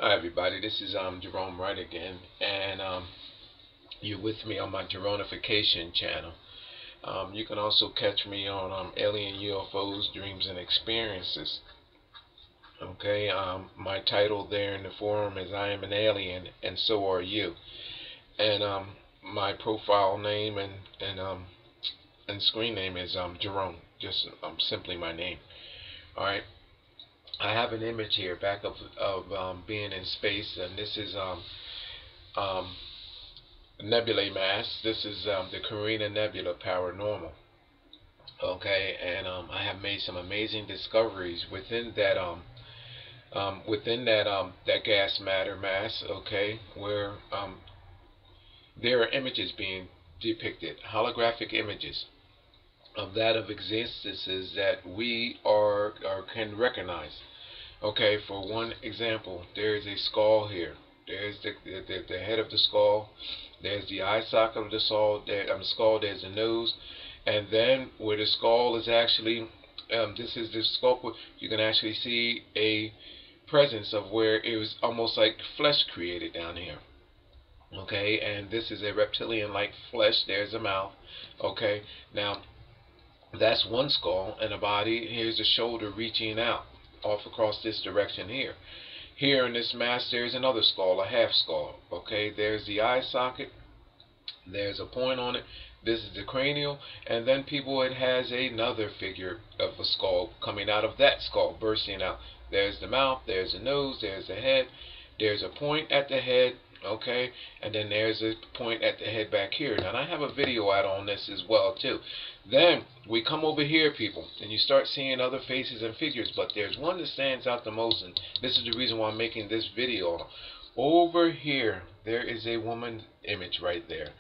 Hi everybody, this is Gerone Wright again, and you're with me on my Geronification channel. You can also catch me on Alien UFOs, Dreams and Experiences. Okay, my title there in the forum is I am an alien and so are you. And my profile name and screen name is Gerone, just simply my name. Alright. I have an image here back of being in space, and this is um, nebulae mass. This is the Carina Nebula paranormal. Okay, and I have made some amazing discoveries within that gas matter mass. Okay, where there are images being depicted, holographic images of that of existences that we are or can recognize. Okay, for one example, there is a skull here. There's the head of the skull. There's the eye socket of the skull. There's the nose, and then where the skull is actually, this is the skull. You can actually see a presence of where it was almost like flesh created down here. Okay, and this is a reptilian-like flesh. There's a mouth. Okay, now that's one skull and a body. Here's the shoulder reaching out off across this direction here. Here in this mass there's another skull, a half skull. Okay, there's the eye socket. There's a point on it. This is the cranial, and then people, it has another figure of a skull coming out of that skull, bursting out. There's the mouth, there's the nose, there's the head, there's a point at the head. Okay, and then there's a point at the head back here. Now I have a video out on this as well too. Then we come over here, people, and you start seeing other faces and figures, but there's one that stands out the most, and this is the reason why I'm making this video. Over here there is a woman image right there.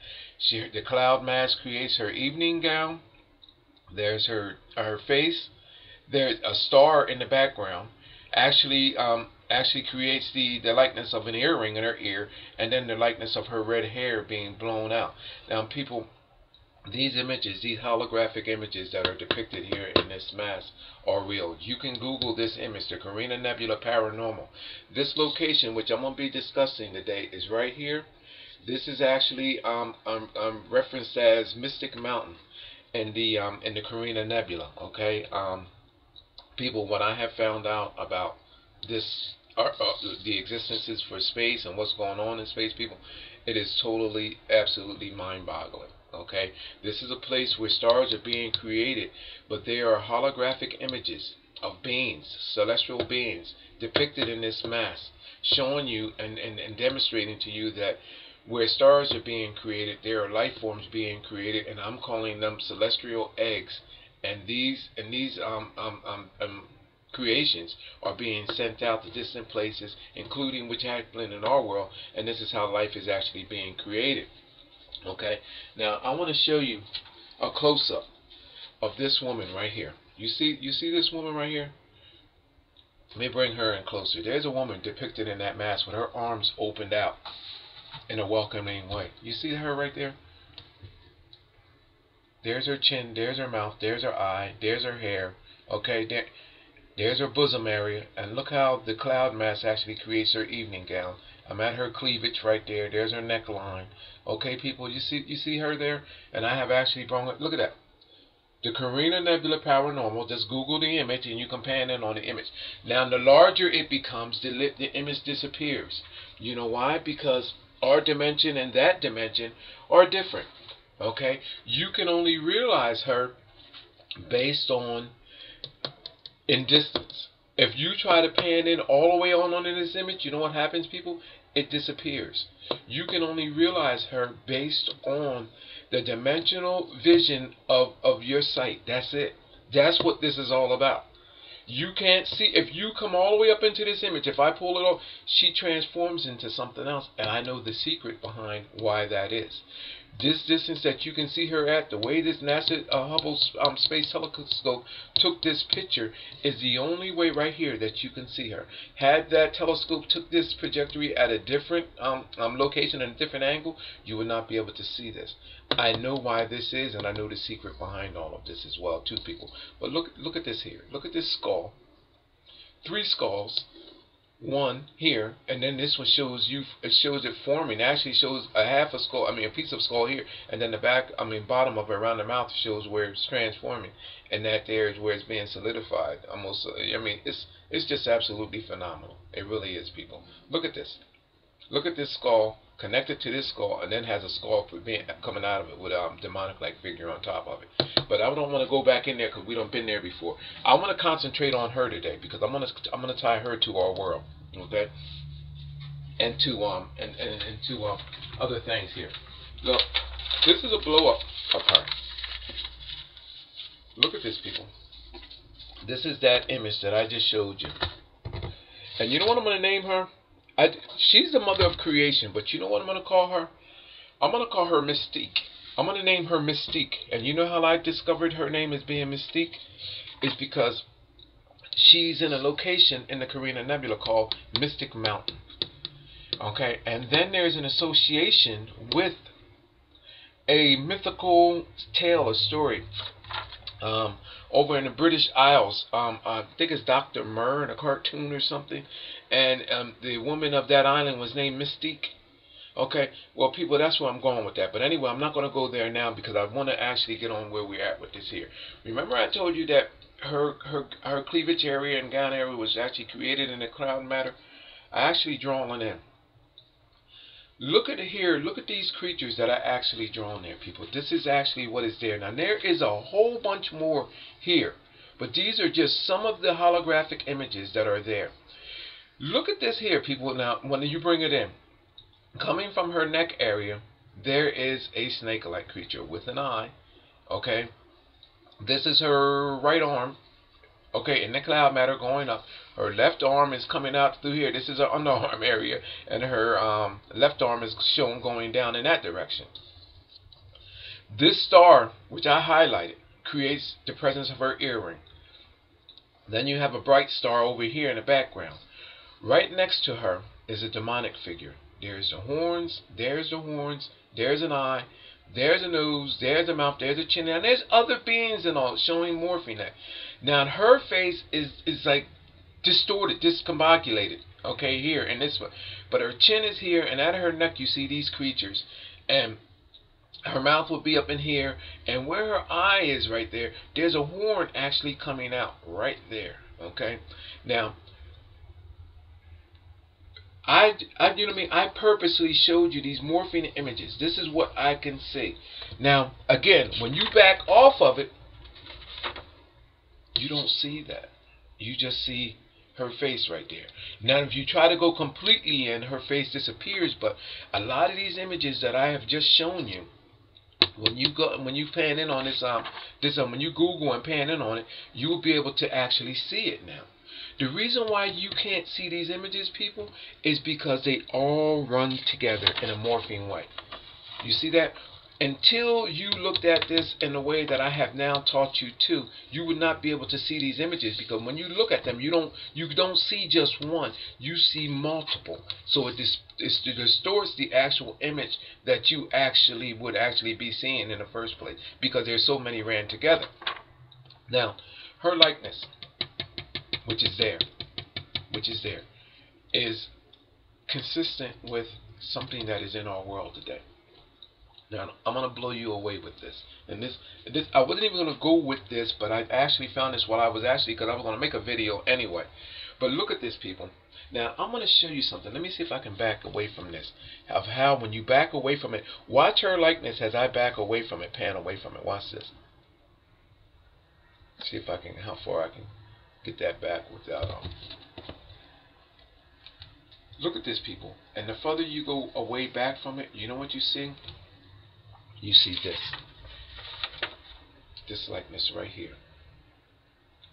The cloud mass creates her evening gown. There's her face. There's a star in the background. Actually creates the likeness of an earring in her ear, and then the likeness of her red hair being blown out. Now people, these images, these holographic images that are depicted here in this mass are real. You can Google this image, the Carina Nebula paranormal. This location, which I'm going to be discussing today, is right here. This is actually referenced as Mystic Mountain in the Carina Nebula. Okay, people, what I have found out about this, the existences for space and what's going on in space, people, it is totally, absolutely mind-boggling. Okay, this is a place where stars are being created, but there are holographic images of beings, celestial beings, depicted in this mass, showing you and demonstrating to you that where stars are being created, there are life forms being created, and I'm calling them celestial eggs. And these creations are being sent out to distant places, including which happen in our world, and this is how life is actually being created. Okay, now I want to show you a close-up of this woman right here. You see this woman right here? Let me bring her in closer. There's a woman depicted in that mask with her arms opened out in a welcoming way. You see her right there? There's her chin, there's her mouth, there's her eye, there's her hair. Okay, there's her bosom area, and look how the cloud mass actually creates her evening gown. I'm at her cleavage right there. There's her neckline. Okay, people, you see her there, and I have actually brought it. Look at that. The Carina Nebula paranormal. Just Google the image, and you can pan in on the image. Now, the larger it becomes, the image disappears. You know why? Because our dimension and that dimension are different. Okay, you can only realize her based on in distance. If you try to pan in all the way on in this image, you know what happens, people? It disappears. You can only realize her based on the dimensional vision of your sight. That's it. That's what this is all about. You can't see, if you come all the way up into this image, if I pull it off, she transforms into something else, and I know the secret behind why that is. This distance that you can see her at, the way this NASA Hubble Space Telescope took this picture, is the only way right here that you can see her. Had that telescope took this trajectory at a different location and a different angle, you would not be able to see this. I know why this is, and I know the secret behind all of this as well, too, people. But look at this here. Look at this skull. 3 skulls. one here, and then this one shows you, it shows it forming. It actually shows a half a skull, I mean a piece of skull here, and then the back, I mean bottom of it around the mouth shows where it's transforming, and that there is where it's being solidified. Almost, I mean it's just absolutely phenomenal. It really is, people. Look at this. Look at this skull connected to this skull, and then has a skull coming out of it with a demonic-like figure on top of it. But I don't want to go back in there because we don't been there before. I want to concentrate on her today because I'm gonna tie her to our world, okay? And to other things here. Look, this is a blow up of her. Look at this, people. This is that image that I just showed you. And you know what I'm gonna name her? She's the mother of creation, but you know what I'm going to call her? I'm going to call her Mystique. I'm going to name her Mystique. And you know how I discovered her name as being Mystique? It's because she's in a location in the Carina Nebula called Mystic Mountain. Okay, and then there's an association with a mythical tale, a story. Over in the British Isles, I think it's Dr. Murr in a cartoon or something, and the woman of that island was named Mystique. Okay, well, people, that's where I'm going with that. But anyway, I'm not going to go there now because I want to actually get on where we're at with this here. Remember, I told you that her cleavage area and gown area was actually created in the cloud matter. I actually drawn it in. Look at it here. Look at these creatures that I actually drawn there, people. This is actually what is there. Now, there is a whole bunch more here, but these are just some of the holographic images that are there. Look at this here, people. Now, when you bring it in, coming from her neck area, there is a snake-like creature with an eye. Okay, this is her right arm. Okay, in the cloud matter going up. Her left arm is coming out through here. This is her underarm area, and her left arm is shown going down in that direction. This star, which I highlighted, creates the presence of her earring. Then you have a bright star over here in the background. Right next to her is a demonic figure. There's the horns, there's the horns, there's an eye, there's a nose, there's a mouth, there's a chin, and there's other beings and all showing morphing that. Now her face is like distorted, discombobulated, okay, here in this one. But her chin is here, and at her neck you see these creatures, and her mouth will be up in here, and where her eye is right there, there's a horn actually coming out right there, okay? Now, you know what I mean? I purposely showed you these morphing images. This is what I can see. Now, again, when you back off of it, you don't see that. You just see her face right there. Now, if you try to go completely in, her face disappears. But a lot of these images that I have just shown you, when you pan in on this, when you Google and pan in on it, you will be able to actually see it now. The reason why you can't see these images, people, is because they all run together in a morphing way. You see that? Until you looked at this in the way that I have now taught you to, you would not be able to see these images, because when you look at them, you don't see just one, you see multiple. So it distorts the actual image that you would actually be seeing in the first place, because there's so many ran together. Now, her likeness, which is there, is consistent with something that is in our world today. Now, I'm going to blow you away with this. And this I wasn't even going to go with this, but I actually found this while I was because I was going to make a video anyway. But look at this, people. Now, I'm going to show you something. Let me see if I can back away from this. Of how when you back away from it, watch her likeness as I back away from it, pan away from it. Watch this. See if I can, how far I can get that back without Look at this, people. And the further you go away back from it, you know what you see? You see this likeness right here,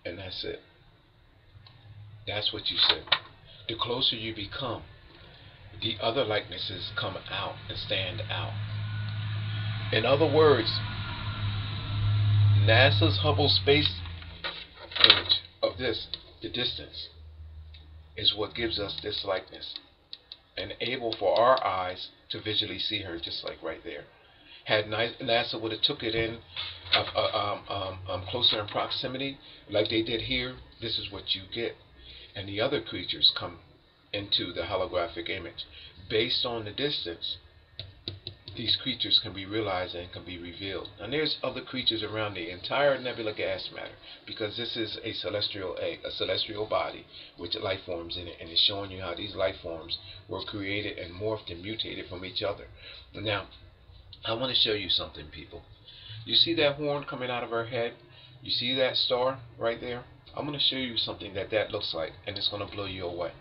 and that's it. That's what you see. The closer you become, the other likenesses come out and stand out. In other words, NASA's Hubble space image of this, the distance, is what gives us this likeness, and able for our eyes to visually see her just like right there. Had NASA would have took it in closer in proximity, like they did here, this is what you get. And the other creatures come into the holographic image. Based on the distance, these creatures can be realized and can be revealed. And there's other creatures around the entire nebula gas matter, because this is a celestial egg, a celestial body with life forms in it, and it's showing you how these life forms were created and morphed and mutated from each other. Now, I want to show you something, people. You see that horn coming out of her head? You see that star right there? I'm going to show you something that looks like, and it's going to blow you away.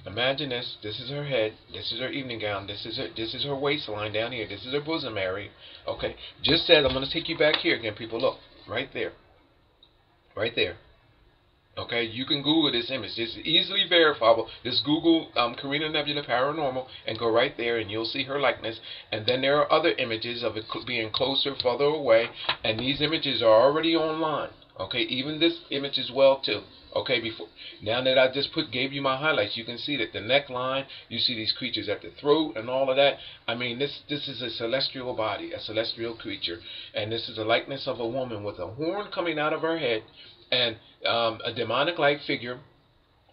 Imagine this. This is her head. This is her evening gown. This is her waistline down here. This is her bosom area. Okay. Just said, I'm going to take you back here again, people. Look, right there. Right there. Okay. You can Google this image. It's easily verifiable. Just Google Carina Nebula Paranormal and go right there, and you'll see her likeness. And then there are other images of it being closer, further away, and these images are already online. Okay. Even this image as well too. Okay, now that I just gave you my highlights, you can see that the neckline, you see these creatures at the throat and all of that. I mean, this is a celestial body, a celestial creature, and this is a likeness of a woman with a horn coming out of her head, and a demonic-like figure,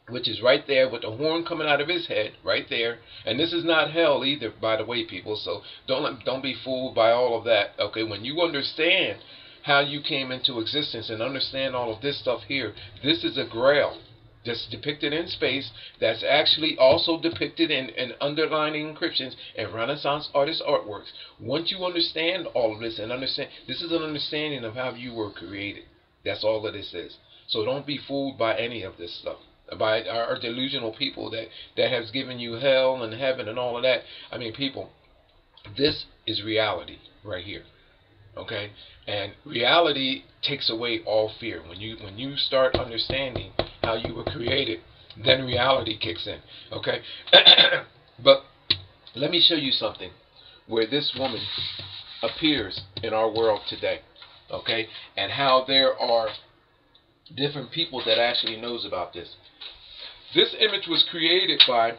which is right there with the horn coming out of his head, right there. And this is not hell either, by the way, people. So don't be fooled by all of that. Okay, when you understand how you came into existence and understand all of this stuff here, this is a grail that's depicted in space, that's actually also depicted in underlining encryptions and Renaissance artist artworks. Once you understand all of this and understand, this is an understanding of how you were created. That's all that this is. So don't be fooled by any of this stuff, by our delusional people that has given you hell and heaven and all of that. I mean, people, this is reality right here. Okay, and reality takes away all fear. When you start understanding how you were created, then reality kicks in. Okay, but let me show you something where this woman appears in our world today. Okay, and how there are different people that actually knows about this. This image was created by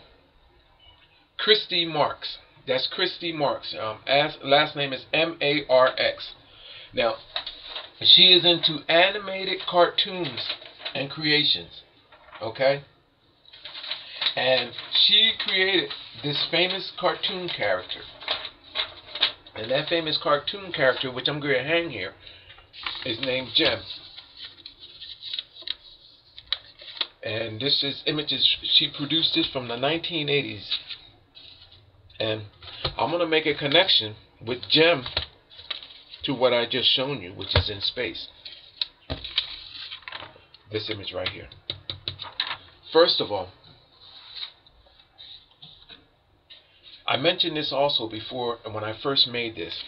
Chrisy Marx. That's Chrisy Marx. Last name is M-A-R-X. Now, she is into animated cartoons and creations. Okay? And she created this famous cartoon character. And that famous cartoon character, which I'm going to hang here, is named Jem. And this is images, she produced this from the 1980s. And I'm going to make a connection with Jem to what I just shown you, which is in space. This image right here. First of all, I mentioned this also before when I first made this,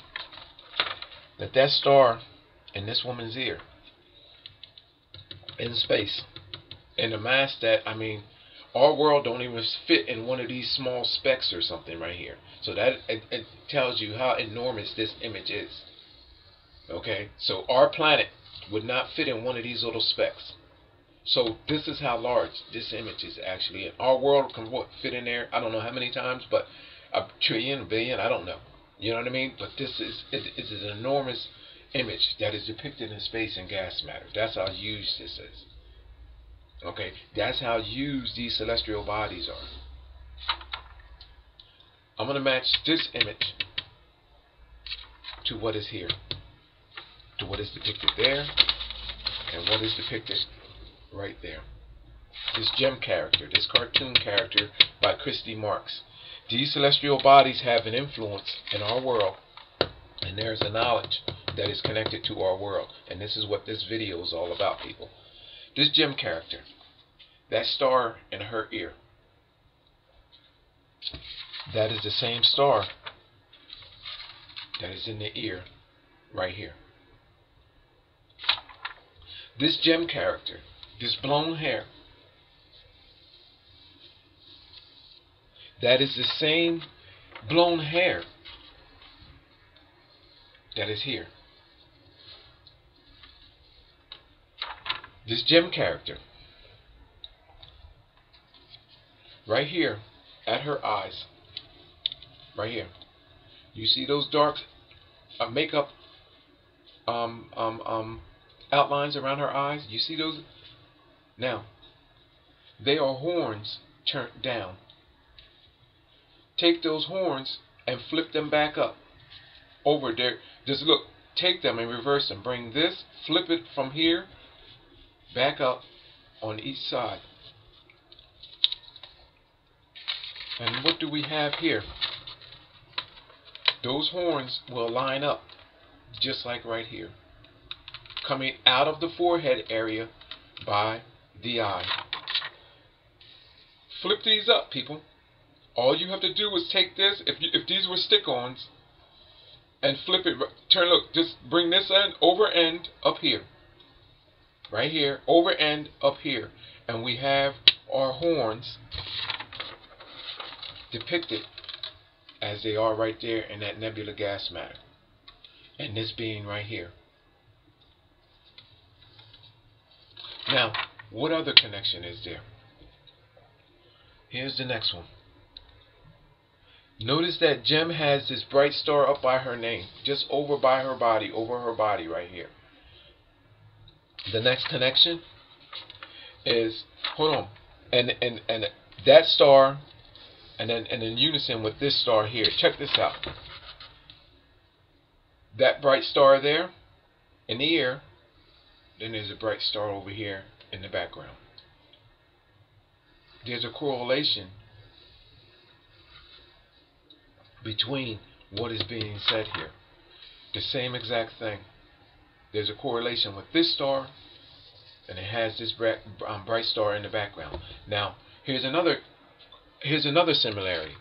that star in this woman's ear in space, in a mass that, I mean, our world don't even fit in one of these small specks or something right here. So that it tells you how enormous this image is. Okay, so our planet would not fit in one of these little specks. So this is how large this image is actually. And our world can fit in there, I don't know how many times, but a trillion, a billion, I don't know. You know what I mean? But this is an enormous image that is depicted in space and gas matter. That's how huge this is. Okay, that's how huge these celestial bodies are. I'm going to match this image to what is here, to what is depicted there, and what is depicted right there. This Jem character, this cartoon character by Chrisy Marx. These celestial bodies have an influence in our world, and there's a knowledge that is connected to our world. And this is what this video is all about, people. This Jem character, that star in her ear, that is the same star that is in the ear right here. This Jem character, this blown hair, that is the same blown hair that is here. This Jem character, right here at her eyes, right here, you see those dark makeup outlines around her eyes? You see those? Now, they are horns turned down. Take those horns and flip them back up over there. Just look, take them and reverse them. Bring this, flip it from here back up on each side. And what do we have here? Those horns will line up just like right here, coming out of the forehead area by the eye. Flip these up, people. All you have to do is take this, if these were stick-ons, and flip it, turn, look, just bring this end, over end, up here. Right here, over end, up here. And we have our horns depicted as they are right there in that nebula gas matter. And this being right here. Now, what other connection is there? Here's the next one. Notice that Jem has this bright star up by her name, just over by her body, right here. The next connection is, hold on, and that star, and then in unison with this star here. Check this out. That bright star there in the ear, then there's a bright star over here in the background. There's a correlation between what is being said here. The same exact thing. There's a correlation with this star, and it has this bright star in the background. Now, here's another similarity.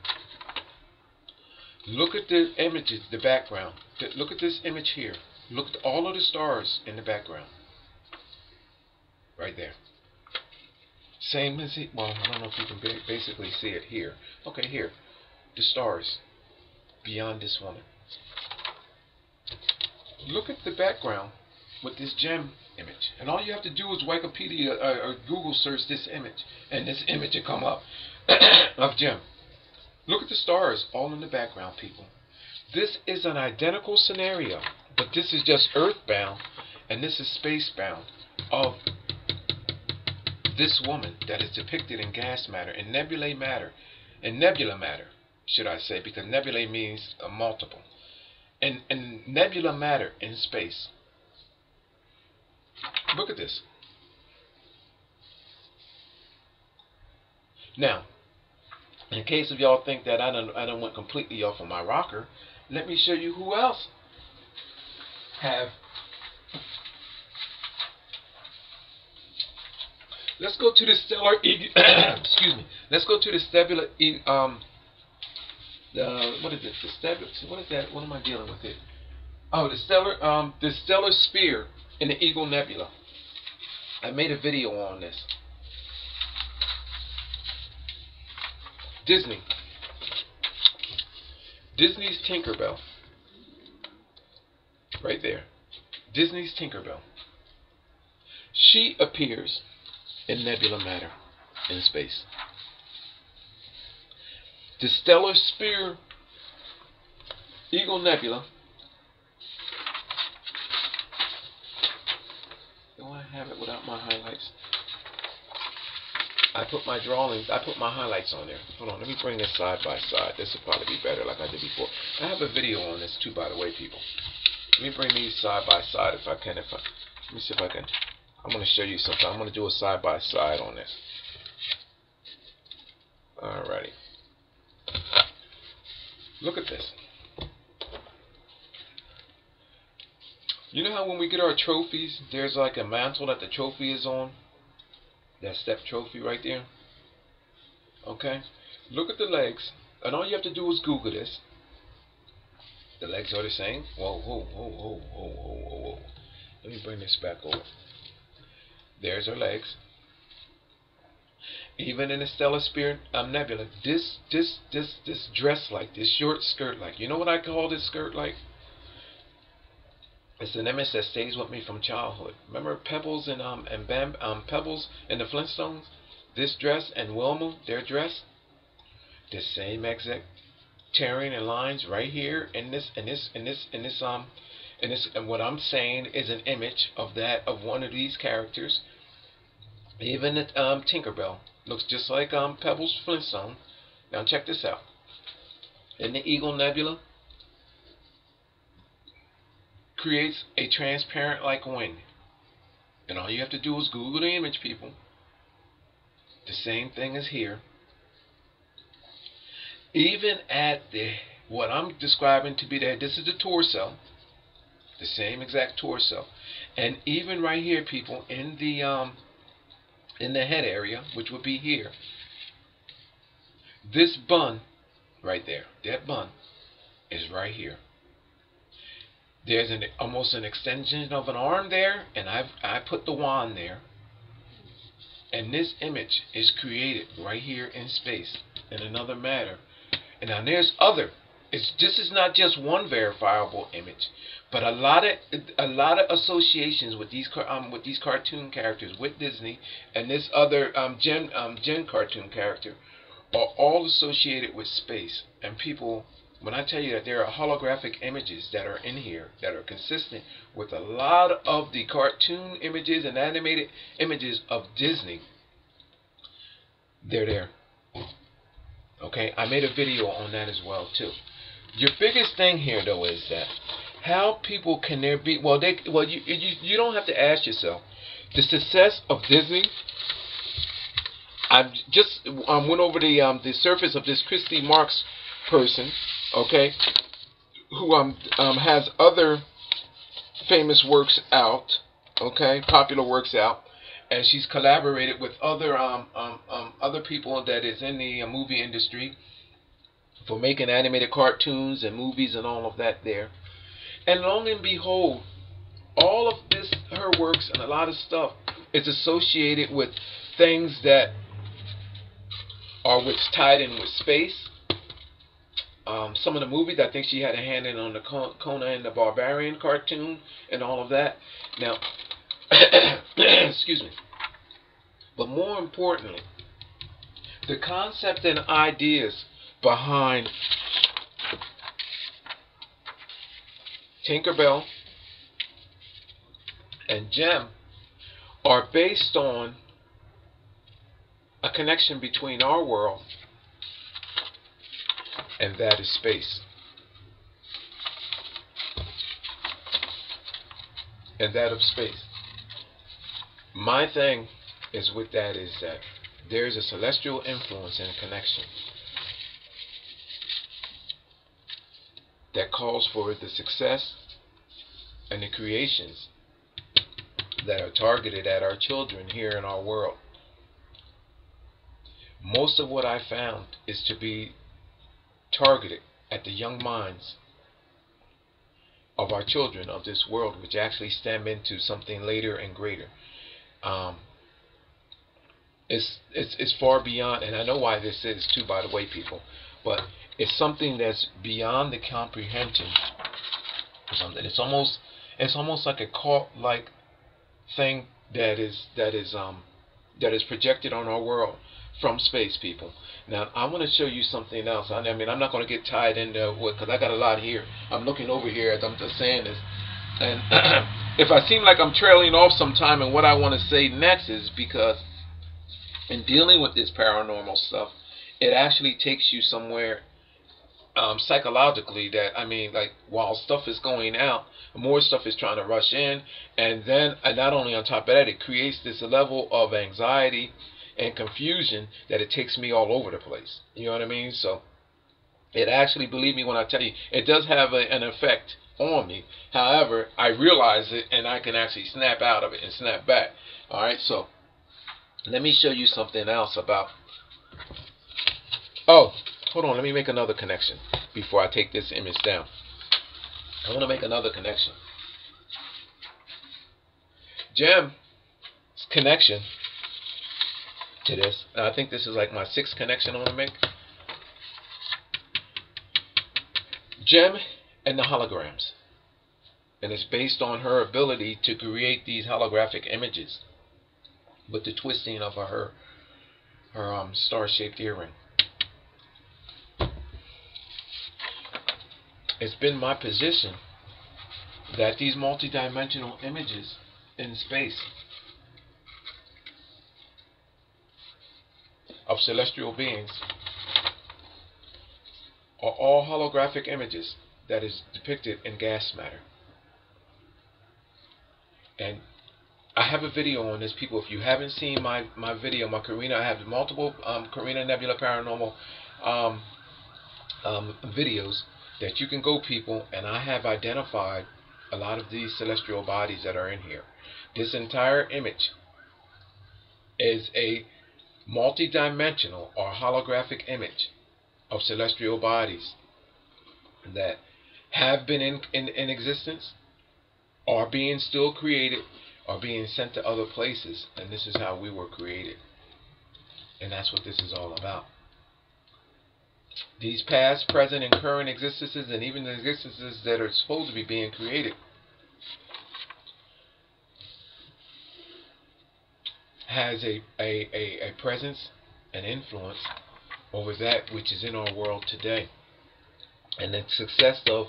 Look at the images, the background. Look at this image here. Look at all of the stars in the background. Right there. Same as it, well, I don't know if you can basically see it here. Okay, here. The stars beyond this woman. Look at the background with this Jem image. And all you have to do is Wikipedia or Google search this image, and this image will come up of Jem. Look at the stars all in the background, people. This is an identical scenario, but this is just earthbound, and this is spacebound of this woman that is depicted in gas matter, in nebula matter, should I say, because nebulae means a multiple. And nebula matter in space. Look at this. Now, in case of y'all think that I done went completely off of my rocker, let me show you who else have. Let's go to the stellar. Excuse me. Let's go to the stellar. What is it? The stellar. What is that? What am I dealing with here? Oh, the stellar sphere in the Eagle Nebula. I made a video on this. Disney's Tinkerbell. Right there. Disney's Tinkerbell. She appears in nebula matter in space. The stellar sphere Eagle Nebula. Do I have it without my highlights? I put my highlights on there. Hold on, let me bring this side by side. This will probably be better like I did before. I have a video on this too, by the way, people. Let me bring these side by side if I can. Let me see if I can. I'm going to show you something. I'm going to do a side by side on this. Alrighty. Look at this. You know how when we get our trophies, there's like a mantle that the trophy is on? That step trophy right there. Okay? Look at the legs. And all you have to do is Google this. The legs are the same. Whoa, whoa, whoa, whoa, whoa, whoa, whoa, whoa. Let me bring this back over. There's her legs. Even in the stellar sphere nebula, this dress like, this short skirt like. You know what I call this skirt like? It's an image that stays with me from childhood. Remember Pebbles and Pebbles and the Flintstones? This dress and Wilma, their dress, the same exact tearing and lines right here in this and what I'm saying is an image of that of one of these characters. Even the Tinkerbell Looks just like Pebbles Flintstone. Now check this out. In the Eagle Nebula, creates a transparent like wing. And all you have to do is Google the image, people. The same thing is here. Even at the what I'm describing to be there, this is the torso, the same exact torso, and even right here, people, in the head area, which would be here, this bun right there, that bun is right here. There's almost an extension of an arm there, and I put the wand there. And this image is created right here in space in another matter. And now there's other. This is not just one verifiable image, but a lot of associations with these cartoon characters with Disney and this other Jen cartoon character are all associated with space. And people, when I tell you that there are holographic images that are in here that are consistent with a lot of the cartoon images and animated images of Disney, they're there. Okay, I made a video on that as well too. Your biggest thing here though is that how people can there be you don't have to ask yourself the success of Disney. I just went over the surface of this Chrisy Marx person, okay, who has other famous works out, okay, popular works out, and she's collaborated with other people that is in the movie industry for making animated cartoons and movies and all of that there. And lo and behold, all of this, her works and a lot of stuff is associated with things that are tied in with space. Some of the movies, I think she had a hand in on the Conan the Barbarian cartoon and all of that. Now, excuse me. But more importantly, the concept and ideas behind Tinkerbell and Jem are based on a connection between our world and that is space. And that of space. My thing is with that is that there's a celestial influence and connection that calls for the success and the creations that are targeted at our children here in our world. Most of what I found is to be targeted at the young minds of our children of this world, which actually stem into something later and greater. It's far beyond, and I know why this is too, by the way, people, but it's something that's beyond the comprehension or something. It's almost like a cult-like thing that is projected on our world from space, people. Now, I want to show you something else. I mean, I'm not going to get tied into what, because I got a lot here. I'm looking over here as I'm just saying this. And if I seem like I'm trailing off sometime and what I want to say next is because in dealing with this paranormal stuff, it actually takes you somewhere psychologically that, I mean, like, while stuff is going out, more stuff is trying to rush in. And then, and not only on top of that, it creates this level of anxiety and confusion that it takes me all over the place. You know what I mean? So it actually, believe me when I tell you, it does have an effect on me. However, I realize it and I can actually snap out of it and snap back. Alright, so let me show you something else about... Oh, hold on, let me make another connection before I take this image down. I want to make another connection. Jem's connection to this, I think this is like my 6th connection I want to make. Jem and the holograms, and it's based on her ability to create these holographic images with the twisting of her star-shaped earring. It's been my position that these multidimensional images in space of celestial beings are all holographic images that is depicted in gas matter. And I have a video on this, people. If you haven't seen my video, my Carina, I have multiple Carina Nebula Paranormal videos that you can go, people, and I have identified a lot of these celestial bodies that are in here. This entire image is a multidimensional or holographic image of celestial bodies that have been in existence, are being still created, are being sent to other places, and this is how we were created. And that's what this is all about. These past, present, and current existences, and even the existences that are supposed to be being created, has a presence and influence over that which is in our world today. And the success of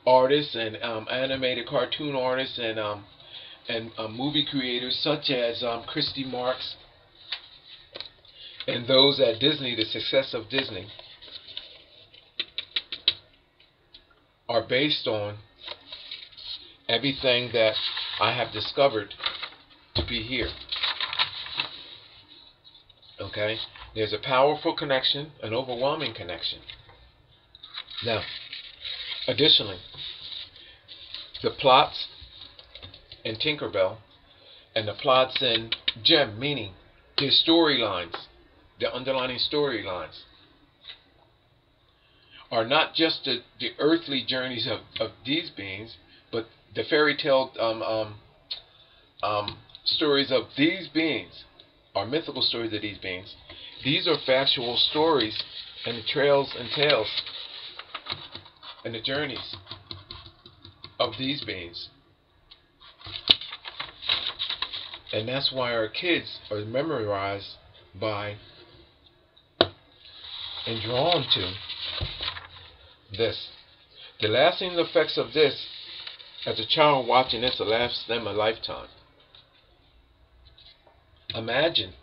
artists and animated cartoon artists and movie creators such as Chrisy Marx and those at Disney, the success of Disney, are based on everything that I have discovered to be here. Okay? There's a powerful connection, an overwhelming connection. Now, additionally, the plots in Tinkerbell and the plots in Jem, meaning the storylines, the underlying storylines, are not just the earthly journeys of these beings, but the fairy tale stories of these beings, or mythical stories of these beings. These are factual stories and the trails and tales and the journeys of these beings. And that's why our kids are memorized by and drawn to this. The lasting effects of this, as a child watching this, will last them a lifetime. Imagine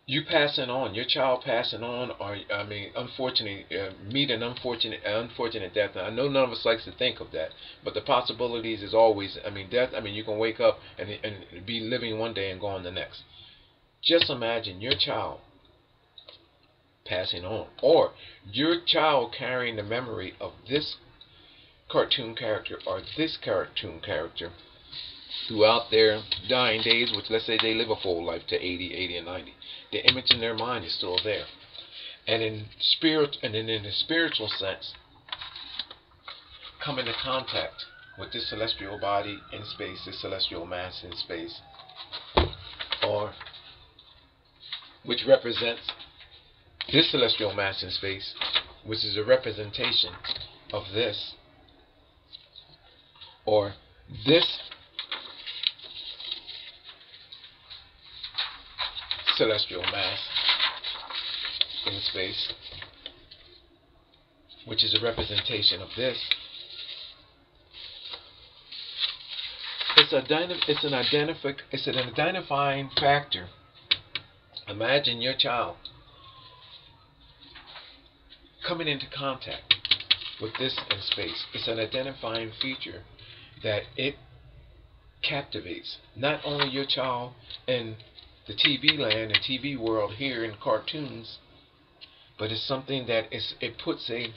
you passing on, your child passing on, or unfortunately, meet an unfortunate death. Now, I know none of us likes to think of that, but the possibilities is always, death. You can wake up and be living one day and gone the next. Just imagine your child passing on, or your child carrying the memory of this cartoon character or this cartoon character throughout their dying days, which, let's say they live a full life to 80 and 90. The image in their mind is still there. And in the spiritual sense, come into contact with this celestial body in space, this celestial mass in space, or which represents this celestial mass in space, which is a representation of this, or this celestial mass in space, which is a representation of this. It's an identifying factor. Imagine your child coming into contact with this in space. It's an identifying feature that it captivates not only your child in the TV land and TV world here in cartoons, but it's something that it puts a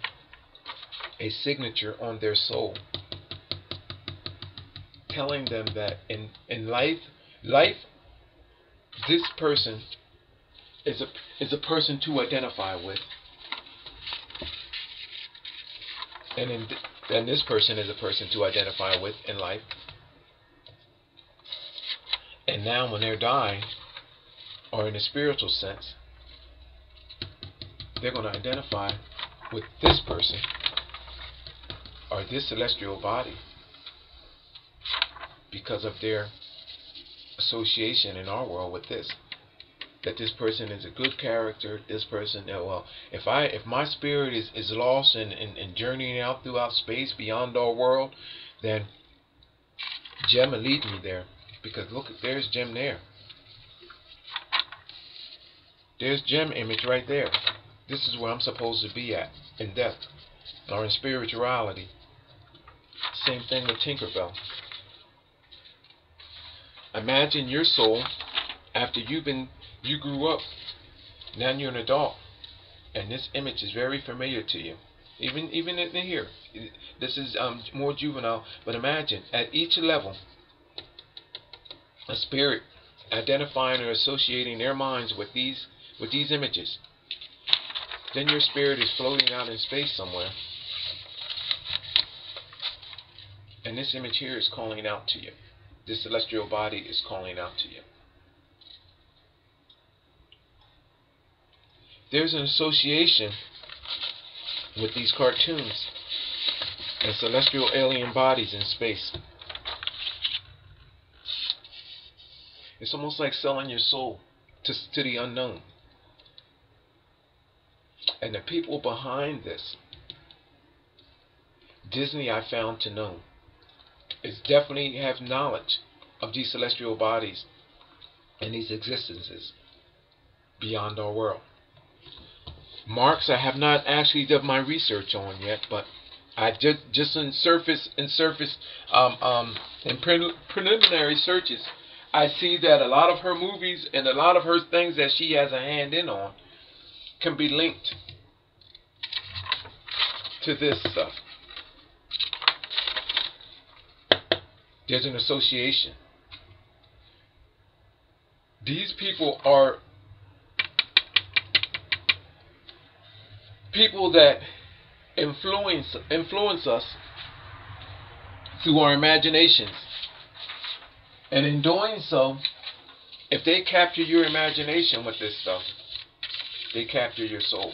signature on their soul, telling them that in life, this person is a person to identify with, and this person is a person to identify with in life. And now when they're dying, or in a spiritual sense, they're going to identify with this person or this celestial body because of their association in our world with this. That this person is a good character. This person, if my spirit is lost and journeying out throughout space beyond our world, then Jem will lead me there, because look, there's Jem there. There's Jem image right there. This is where I'm supposed to be at in death or in spirituality. Same thing with Tinkerbell. Imagine your soul after you grew up. Now you're an adult, and this image is very familiar to you. Even in here, this is more juvenile. But imagine at each level, a spirit identifying or associating their minds with these images. Then your spirit is floating out in space somewhere, and this image here is calling out to you. This celestial body is calling out to you. There's an association with these cartoons and celestial alien bodies in space. It's almost like selling your soul to the unknown. And the people behind this, Disney, I found to know, is definitely have knowledge of these celestial bodies and these existences beyond our world. Marx, I have not actually done my research on yet, but I just in preliminary searches, I see that a lot of her movies and a lot of her things that she has a hand in on can be linked to this stuff. There's an association. These people are people that influence us through our imaginations. And in doing so, if they capture your imagination with this stuff, they capture your soul.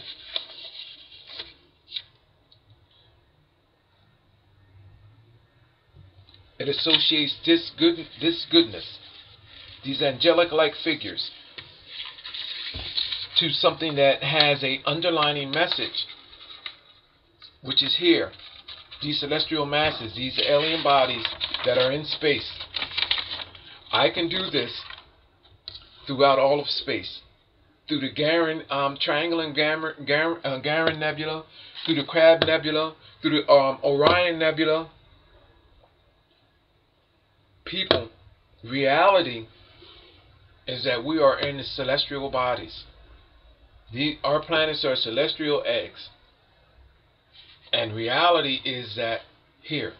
It associates this goodness, these angelic-like figures, to something that has an underlining message, which is here. These celestial masses, these alien bodies that are in space. I can do this throughout all of space, through the Gerone Gerone Nebula, through the Crab Nebula, through the Orion Nebula. People, reality is that we are in the celestial bodies. Our planets are celestial eggs. And reality is that here,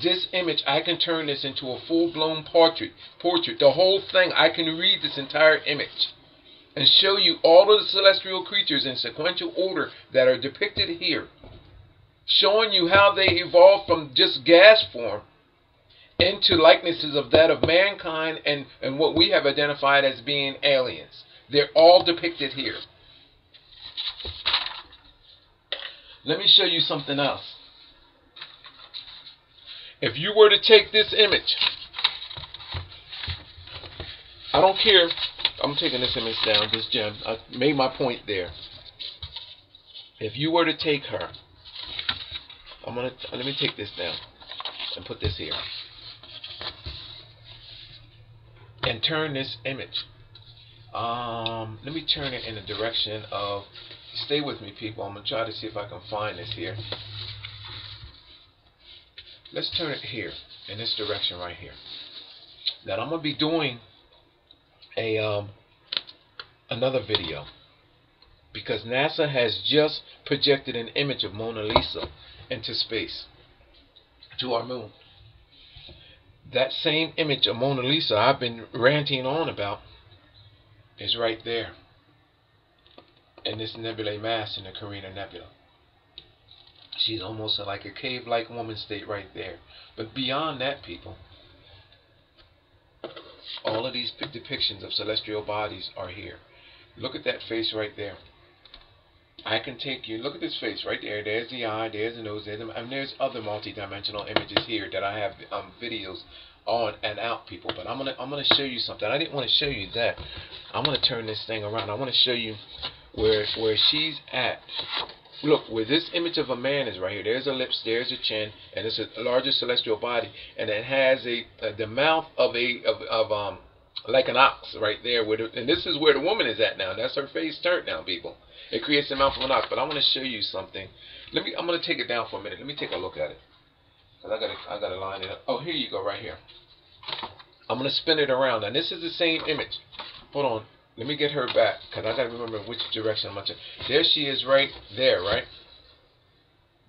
this image, I can turn this into a full-blown portrait. The whole thing, I can read this entire image and show you all of the celestial creatures in sequential order that are depicted here, showing you how they evolved from just gas form into likenesses of that of mankind and what we have identified as being aliens. They're all depicted here. Let me show you something else. If you were to take this image, I don't care. I'm taking this image down, this gem. I made my point there. If you were to take her, let me take this down and put this here. And turn this image. Let me turn it in the direction of, stay with me people, I'm going to try to see if I can find this here. Let's turn it here, in this direction right here. Now I'm going to be doing another video, because NASA has just projected an image of Mona Lisa into space, to our moon. That same image of Mona Lisa I've been ranting on about is right there in this nebulae mass in the Carina Nebula. She's almost like a cave-like woman state right there. But beyond that, people, all of these depictions of celestial bodies are here. Look at that face right there. I can take you, look at this face right there. There's the eye, there's the nose, and there's other multi-dimensional images here that I have videos on and out, people. But I'm gonna show you something. I didn't want to show you that. I'm gonna turn this thing around. I want to show you where she's at. Look, where this image of a man is right here. There's a lips, there's a chin, and it's a larger celestial body, and it has the mouth of like an ox right there. And this is where the woman is at now. That's her face turned now, people. It creates the mouth of an ox. But I want to show you something. I'm going to take it down for a minute. Let me take a look at it. Cause I gotta line it up. Oh, here you go, right here. I'm going to spin it around. And this is the same image. Hold on. Let me get her back, because I got to remember which direction I'm going to. There she is right there, right?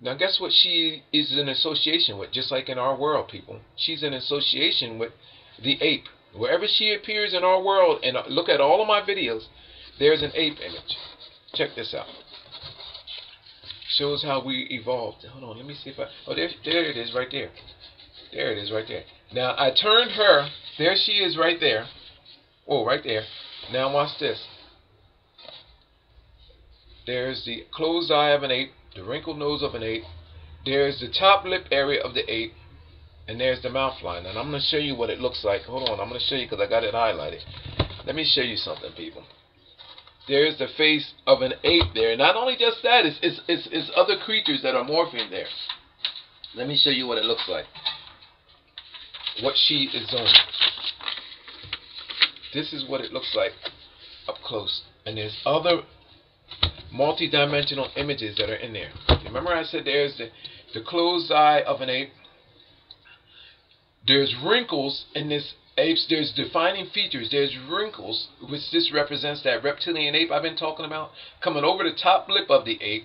Now, guess what she is in association with, just like in our world, people. She's in association with the ape. Wherever she appears in our world, and look at all of my videos, there's an ape image. Check this out. Shows how we evolved. Hold on, let me see if I... Oh, there it is right there. There it is right there. Now, I turned her. There she is right there. Oh, right there. Now, watch this. There's the closed eye of an ape, the wrinkled nose of an ape. There's the top lip area of the ape. And there's the mouth line. And I'm going to show you what it looks like. Hold on, I'm going to show you because I got it highlighted. Let me show you something, people. There's the face of an ape there. Not only just that, it's other creatures that are morphing there. Let me show you what it looks like. What she is doing. This is what it looks like up close. And there's other multi-dimensional images that are in there. Remember I said there's the closed eye of an ape. There's wrinkles in this ape. There's defining features. There's wrinkles, which this represents that reptilian ape I've been talking about, coming over the top lip of the ape,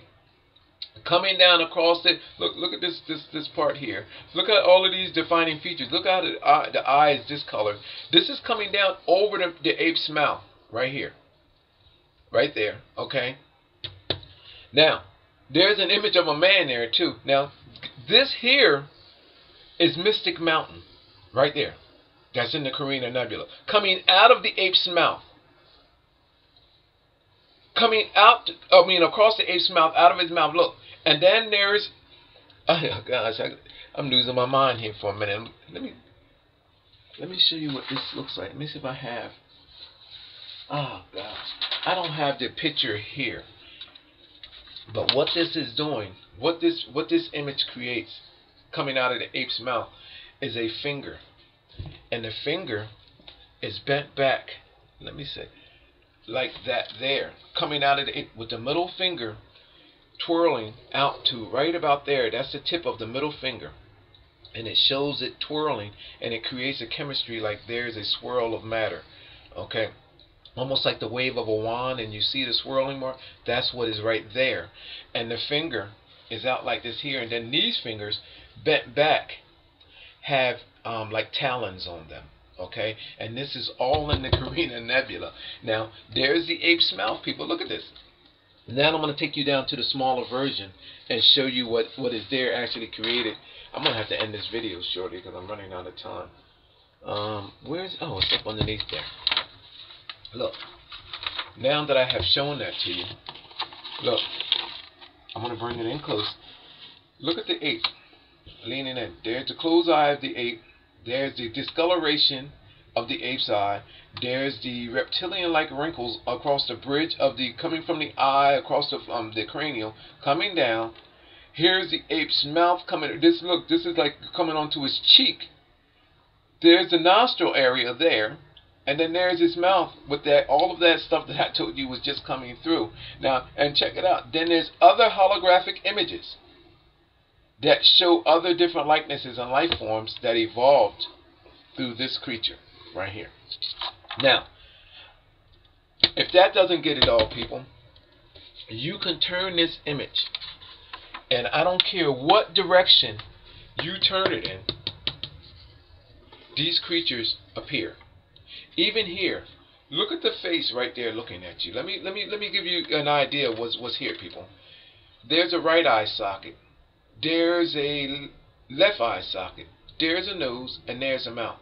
coming down across it. Look at this part here. Look at all of these defining features. Look how the eye is discolored. This is coming down over the ape's mouth right here, right there. Okay. Now there's an image of a man there too. Now this here is Mystic Mountain right there. That's in the Carina Nebula. Coming out of the ape's mouth. Coming out, across the ape's mouth, out of his mouth. Look. And then there's, oh gosh, I'm losing my mind here for a minute. Let me show you what this looks like. Let me see if I have, oh gosh. I don't have the picture here. But what this is doing, what this image creates, coming out of the ape's mouth, is a finger. And the finger is bent back, let me say, like that there. Coming out of the ape with the middle finger twirling out to right about there. That's the tip of the middle finger. And it shows it twirling, and it creates a chemistry like there's a swirl of matter. Okay? Almost like the wave of a wand, and you see the swirling mark. That's what is right there. And the finger is out like this here, and then these fingers bent back have like talons on them. Okay, and this is all in the Carina Nebula. Now there's the ape's mouth, people. Look at this. Now I'm going to take you down to the smaller version and show you what is there actually created. I'm going to have to end this video shortly because I'm running out of time. Oh, it's up underneath there. Look, now that I have shown that to you, look, I'm going to bring it in close. Look at the ape leaning in. There's the closed eye of the ape. There's the discoloration of the ape's eye. There's the reptilian-like wrinkles across the bridge of coming from the eye, across the cranial, coming down. Here's the ape's mouth coming. This is like coming onto his cheek. There's the nostril area there, and then there's his mouth with that. All of that stuff that I told you was just coming through. Now, and check it out. Then there's other holographic images that show other different likenesses and life forms that evolved through this creature right here. Now, if that doesn't get it all, people, you can turn this image, and I don't care what direction you turn it in, these creatures appear. Even here, look at the face right there looking at you. Let me give you an idea of what's here, people. There's a right eye socket. There's a left eye socket. There's a nose, and there's a mouth.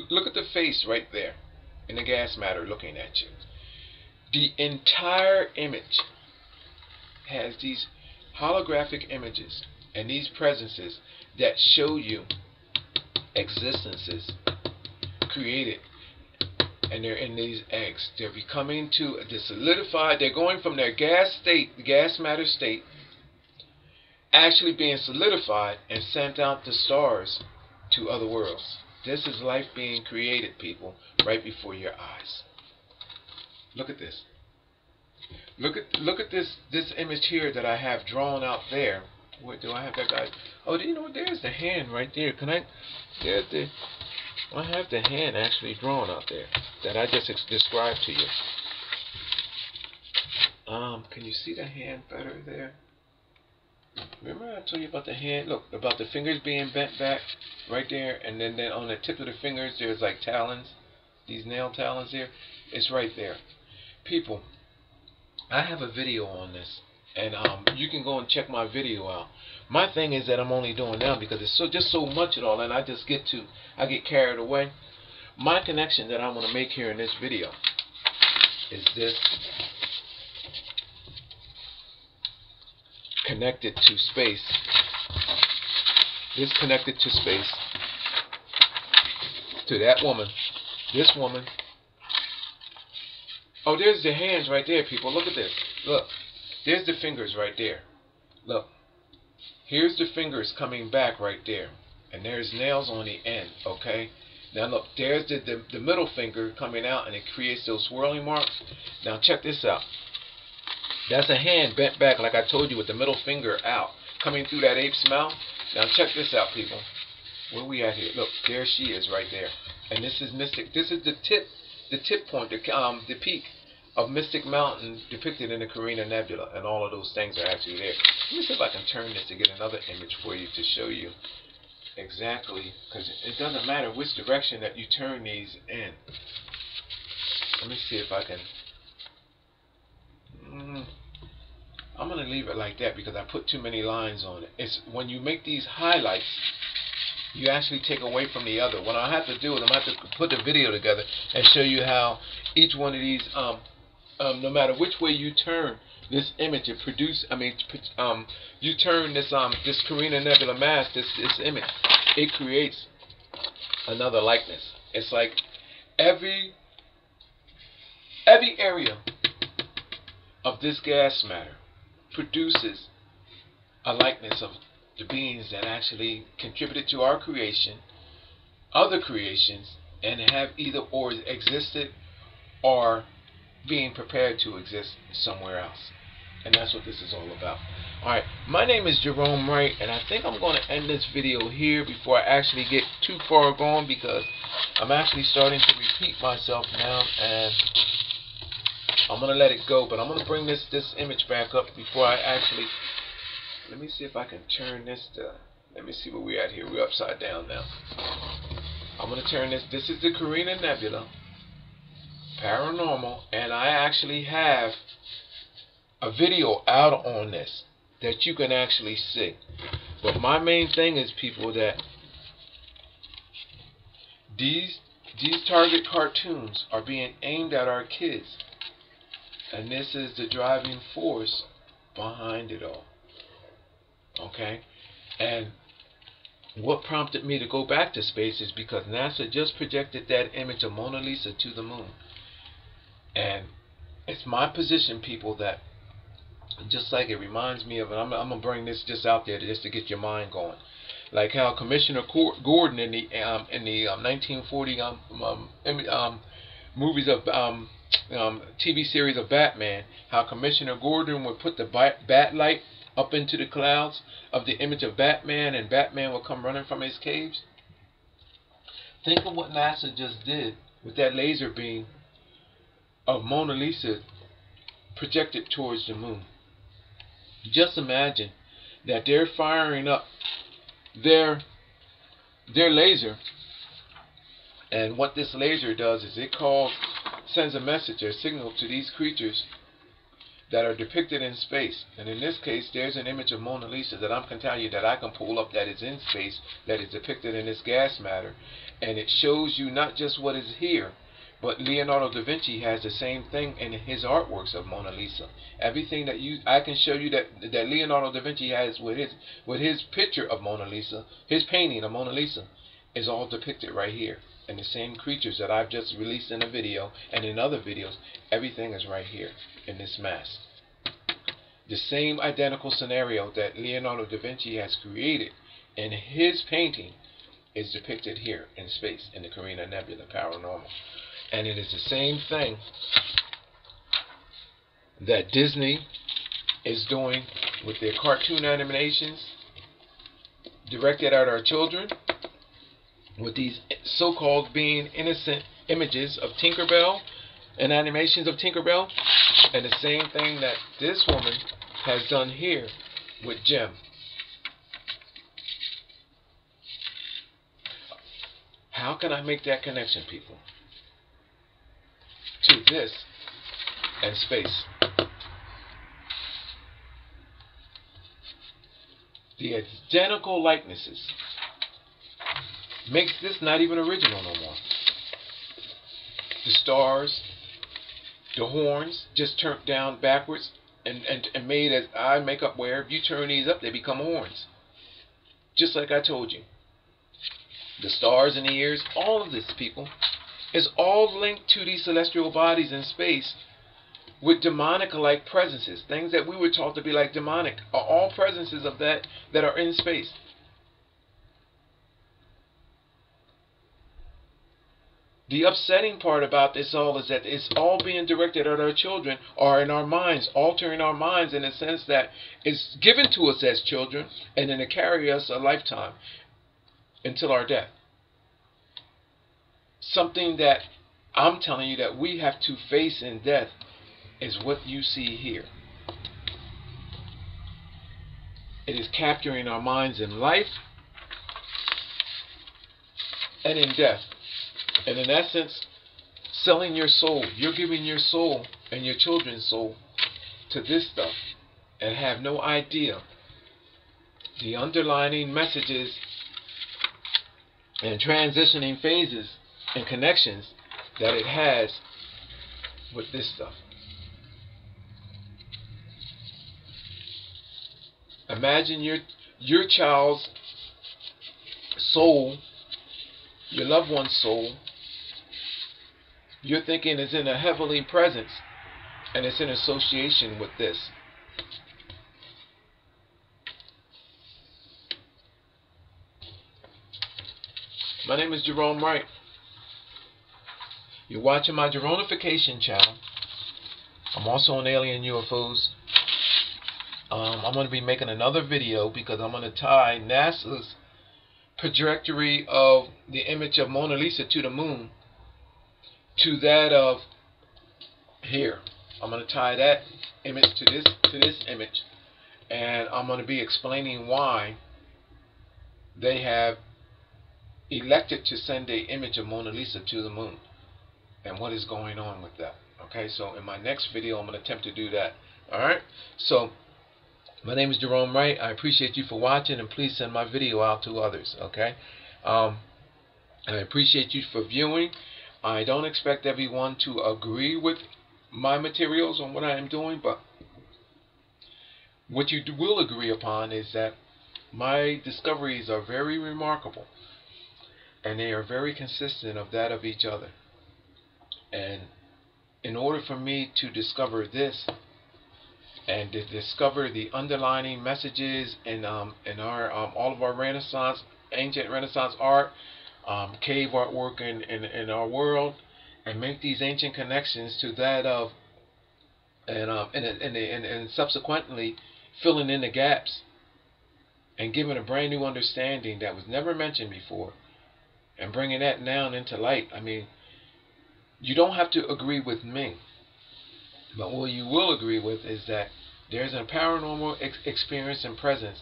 Look at the face right there in the gas matter looking at you. The entire image has these holographic images and these presences that show you existences created, and they're in these eggs. They're becoming to the solidified. They're going from their gas matter state, actually being solidified and sent out to stars, to other worlds. This is life being created, people, right before your eyes. Look at this. Look at this image here that I have drawn out there. Where do I have that, guys? Oh, do you know what? There's the hand right there. I have the hand actually drawn out there that I just described to you. Can you see the hand better there? Remember I told you about the hand? Look, about the fingers being bent back right there, and then on the tip of the fingers there's like talons, these nail talons here. It's right there. People, I have a video on this, and you can go and check my video out. My thing is that I'm only doing now because it's just so much at all, and I get carried away. My connection that I'm going to make here in this video is this. Connected to space. This connected to space. To that woman. This woman. Oh, there's the hands right there, people. Look at this. Look. There's the fingers right there. Look. Here's the fingers coming back right there. And there's nails on the end, okay? Now look, there's the middle finger coming out, and it creates those swirling marks. Now check this out. That's a hand bent back, like I told you, with the middle finger out, coming through that ape's mouth. Now check this out, people. Where we at here? Look, there she is right there. And this is Mystic. This is the tip point, the peak of Mystic Mountain depicted in the Carina Nebula, and all of those things are actually there. Let me see if I can turn this to get another image for you to show you exactly, because it doesn't matter which direction that you turn these in. Let me see if I can. I'm going to leave it like that because I put too many lines on it. It's when you make these highlights, you actually take away from the other. What I have to do is I have to put the video together and show you how each one of these, no matter which way you turn this image, it you turn this Carina Nebula mass, this image, it creates another likeness. It's like every area of this gas matter produces a likeness of the beings that actually contributed to our creation, other creations, and have either or existed or being prepared to exist somewhere else. And that's what this is all about. Alright, my name is Gerone Wright, and I think I'm going to end this video here before I actually get too far gone, because I'm actually starting to repeat myself now, and I'm going to let it go, but I'm going to bring this image back up before I actually... Let me see if I can turn this to... Let me see where we're at here. We're upside down now. I'm going to turn this... This is the Carina Nebula. Paranormal. And I actually have a video out on this that you can actually see. But my main thing is, people, that these target cartoons are being aimed at our kids. And this is the driving force behind it all. Okay? And what prompted me to go back to space is because NASA just projected that image of Mona Lisa to the moon. And it's my position, people, that just like it reminds me of, and I'm going to bring this just out there just to get your mind going. Like how Commissioner Gordon in the 1940 movies of TV series of Batman, how Commissioner Gordon would put the bat light up into the clouds of the image of Batman, and Batman would come running from his caves. Think of what NASA just did with that laser beam of Mona Lisa projected towards the moon. Just imagine that they're firing up their laser, and what this laser does is it sends a message or signal to these creatures that are depicted in space. And in this case, there's an image of Mona Lisa that I can tell you that I can pull up that is in space, that is depicted in this gas matter, and it shows you not just what is here, but Leonardo da Vinci has the same thing in his artworks of Mona Lisa. Everything that I can show you that Leonardo da Vinci has with his picture of Mona Lisa, his painting of Mona Lisa, is all depicted right here. And the same creatures that I've just released in a video and in other videos, everything is right here in this mass. The same identical scenario that Leonardo da Vinci has created in his painting is depicted here in space in the Carina Nebula paranormal. And it is the same thing that Disney is doing with their cartoon animations directed at our children, with these so-called being innocent images of Tinkerbell and animations of Tinkerbell, and the same thing that this woman has done here with Jem. How can I make that connection, people, to this and space? The identical likenesses makes this not even original no more. The stars, the horns, just turned down backwards and made as eye makeup wear. If you turn these up, they become horns. Just like I told you. The stars and the ears, all of this, people, is all linked to these celestial bodies in space with demonic-like presences. Things that we were taught to be like demonic are all presences of that are in space. The upsetting part about this all is that it's all being directed at our children, or in our minds, altering our minds in a sense that it's given to us as children and then to carry us a lifetime until our death. Something that I'm telling you that we have to face in death is what you see here. It is capturing our minds in life and in death. And in essence, selling your soul. You're giving your soul and your children's soul to this stuff and have no idea the underlining messages and transitioning phases and connections that it has with this stuff. Imagine your child's soul, your loved one's soul, you're thinking is in a heavenly presence, and it's in association with this. My name is Gerone Wright. You're watching my Geronification channel. I'm also on alien UFOs. I'm going to be making another video because I'm going to tie NASA's trajectory of the image of Mona Lisa to the moon to that of here. I'm going to tie that image to this image, and I'm going to be explaining why they have elected to send an image of Mona Lisa to the moon and what is going on with that. Okay, so in my next video I'm going to attempt to do that. Alright, so my name is Gerone Wright. I appreciate you for watching, and please send my video out to others. Okay, I appreciate you for viewing. I don't expect everyone to agree with my materials on what I am doing, but what you will agree upon is that my discoveries are very remarkable, and they are very consistent of that of each other. And in order for me to discover this and to discover the underlining messages in our all of our Renaissance, ancient Renaissance art, cave artwork in our world, and make these ancient connections to that of and subsequently filling in the gaps and giving a brand new understanding that was never mentioned before, and bringing that now into light. I mean, you don't have to agree with me, but what you will agree with is that there's a paranormal experience and presence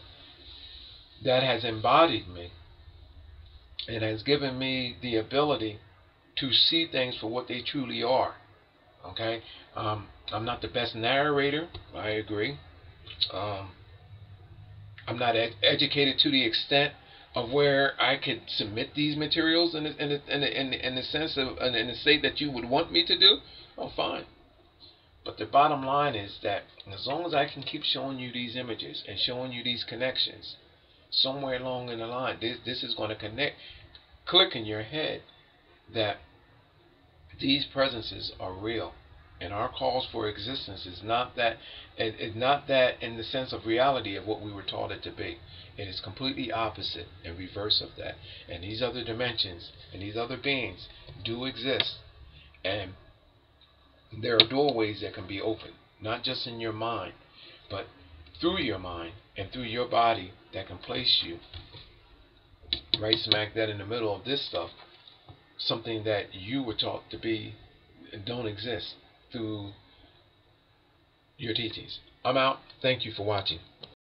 that has embodied me and has given me the ability to see things for what they truly are. Okay, I'm not the best narrator, I agree. I'm not educated to the extent of where I could submit these materials in the sense of in the state that you would want me to do. Oh, fine. But the bottom line is that as long as I can keep showing you these images and showing you these connections, somewhere along in the line, this is going to click in your head that these presences are real. And our calls for existence is not that, not that in the sense of reality of what we were taught it to be. It is completely opposite and reverse of that. And these other dimensions and these other beings do exist. And there are doorways that can be opened, not just in your mind, but through your mind and through your body, that can place you right smack that in the middle of this stuff, something that you were taught to be don't exist through your teachings. I'm out. Thank you for watching.